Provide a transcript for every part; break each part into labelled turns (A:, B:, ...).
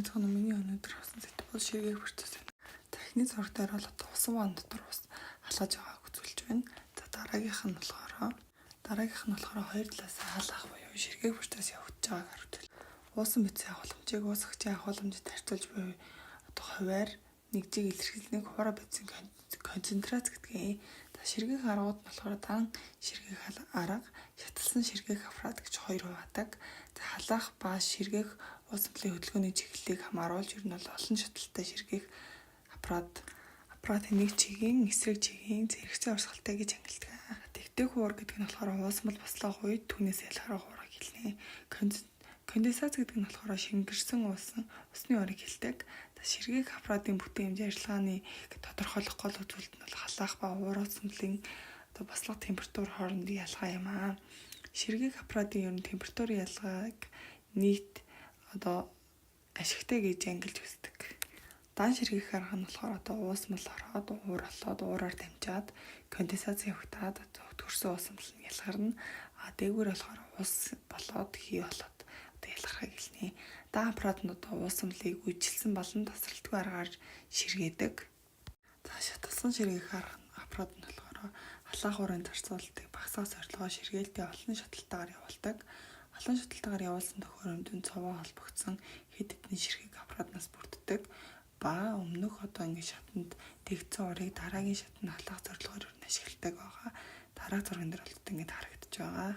A: мэдэх нь миний өнөөдөр хасан зэт бол ширгээг процесс байна. Техник зураг дээр бол одоо усан ван дотор ус халааж байгааг үзүүлж байна. За дараагийнх нь болохоор хоёр талаас халаах буюу ширгээг процесс явагдаж байгааг харуулж байна. Уусан бицийн агуулмжийг уусгчийн агуулмжид харьцуулж буй одоо хувиар нэгжийг илэрхийлнийг хуурай бицийн концентрац гэдгийг. За ширгээх аргууд нь болохоор дан ширгээх арга, шаталсан ширгээх аппарат гэж хоёр хуваадаг. За халаах ба ширгээх уусан хөдөлгөөний чиглэлийг хамааруулж ер нь бол олон шаталтай ширгээх аппаратын нэг чигийн эсрэг чигийн зэрэгцээ урсгалтай гэж ангилдаг. Тэгтээ хуур гэдэг нь болохоор уусмал бослох үед түүнээс ялгарах хуурайг хэлнэ. Конденсац гэдэг нь болохоор шингэрсэн усны орыг хэлдэг. Ширгээх аппаратын бүтээн хэмжээ ажиллагааны тодорхойлох гол үзүүлэлт нь бол халаах ба ууралсмлын бослого температур хоорондын ялгаа юм аа. Ширгээх аппаратын ер нь температурын ялгааг нийт ашигтай гэж ангилж үздэг. Дан ширгээх арга нь болохоор уусмал ороод ууралаад уураар дамжаад конденсац явагдаад өтгөрсөн уусмал нь ялгарна. Дээгүүр болохоор ус болоод хий болоод ялгархыг хэлнэ. Дан аппарат нь уусмлыг үжилсэн болон тасралтгүй аргаар ширгээдэг. За шаталсан ширгээх аппарат нь болохоор халаах хуурын зарцуулалтыг багасгах зорилгоор ширгээлтээ олон шаталтаагаар явуулдаг. Олон шаталтаагаар явуулсан төхөөрөмжөнд цовоо холбогдсон хэд хэдэн ширгээх аппаратнаас бүрддэг. Ба өмнөх шатанд дэгдсэн урыг дараагийн шатанд халаах зорилгоор ашигладаг байгаа. Дараах зурган дээр бол ингэж харагдаж байгаа.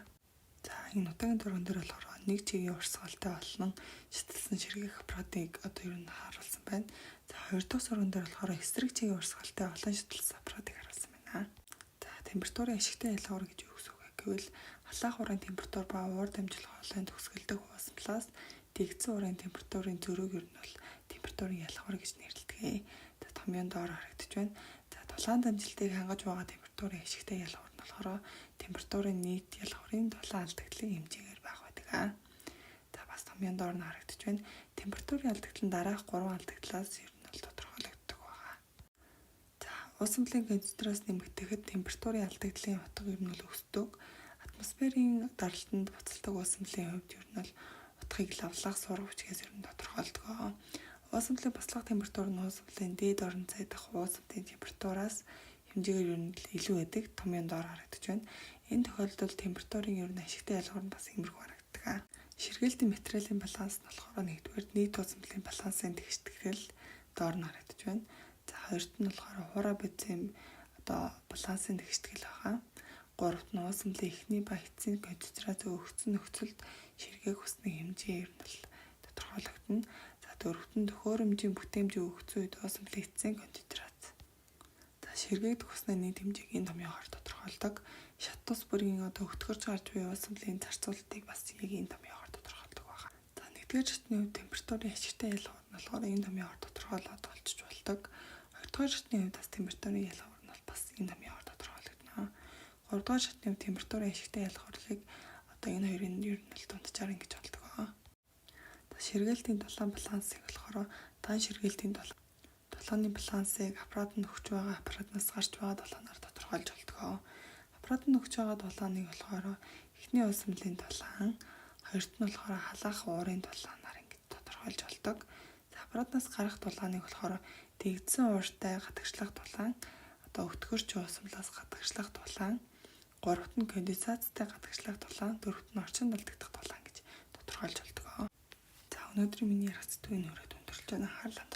A: За энэ нутагийн зурган дээр болохоор нэг чигийн урсгалтай болон шаталсан ширгээх аппаратыг ер нь харуулсан байна. За хоёр дахь зурган дээр болохоор эсрэг чигийн урсгалтай олон шаталсан аппаратыг харуулсан байна. За температурын ашигтай ялгуур гэж юу гэсэн үг вэ гэвэл халаах хуурын температур ба уур дамжлах хоолойн төгсгөлдөх уусмлаас дэгдсэн уурын температурын зөрүүг ер нь бол температурын ялгуур гэж нэрлэдэг. Томьёон доор харагдаж байна. За дулаан дамжилтыг хангаж байгаа температурын ашигтай ялгуур нь болохоор температурын нийт ялгуурын дулаан алдагдлын хэмжээгээр байх байдаг. За бас томьёон доор нь харагдаж байна. Температурын алдагдал нь дараах 3 алдагдлаас ер нь бол тодорхойлогддог байгаа. За уусмлын концентрац нэмэгдэхэд температурын алдагдлын утга ер нь бол өсдөг. Атмосферын даралтанд буцалдаг уусмлын хувьд ер нь бол утгыг лавлах сурах хүчгээс ер нь тодорхойлдог. Уусмлын бослого температур нь уусмлын дээд орон зай дах уусмлын температураас хэмжээгээр ер нь илүү байдаг. Томьёон доор харагдаж байна. Энэ тохиолдолд температурын ер нь ашигтай ялгуур нь бас иймэрхүү харагддаг. Ширгээлтийн материалын баланс нь болохоор нэгдүгээр нийт уусмлын балансын тэгштгэл доор нь харагдаж байна. За хоёрт нь болохоор хуурай бицийн балансын тэгштгэл байгаа. Гуравт нь уусмлын эхний ба эцсийн концентрац өгөгдсөн нөхцөлд ширгээх усны хэмжээ ер нь бол тодорхойлогдно. За дөрөвт нь төхөөрөмжийн бүтээмжийн өгөгдсөн үед уусмлын эцсийн концентрац. За ширгээгдэх усны нийт хэмжээг энэ томьёогоор тодорхойлдог. Шат тус бүрийн өтгөрж гарч буй уусмлын зарцуулалтыг бас энэ томьёогоор тодорхойлдог байна. За нэгдүгээр шатны үед температурын ашигтай ялгуур нь болохоор энэ томьёогоор тодорхойлоод олчж болдог. Хоёрдугаар шатны үед бас температурын ялгуур нь бас энэ томьёогоор тодорхойлогдно. Гуравдугаар шатны үед температурын ашигтай ялгуурлыг энэ хоёрын ер нь л дунджаар ингэж болдог. Ширгээлтийн дулаан балансыг болохоор дан ширгээлтийн дулааны балансыг аппарат нь өгч байгаа аппаратнаас гарч байгаа дулаанаар тодорхойлж болдог. Аппарат нь өгч байгаа дулааныг болохоор эхний уусмлын дулаан, хоёрт нь болохоор халаах уурын дулаанаар ингэж тодорхойлж болдог. Аппаратнаас гарах дулааныг болохоор дэгдсэн ууртай гадагшлах дулаан, өтгөрч уусмлаас гадагшлах дулаан, гуравт нь конденсацтай гадагшлах дулаан, дөрөвт нь орчинд алдагдах дулаан гэж тодорхойлж болдог. За өнөөдрийн миний ярих зэтгүүний хүрээд өндөрлж байна. Анхаарлаа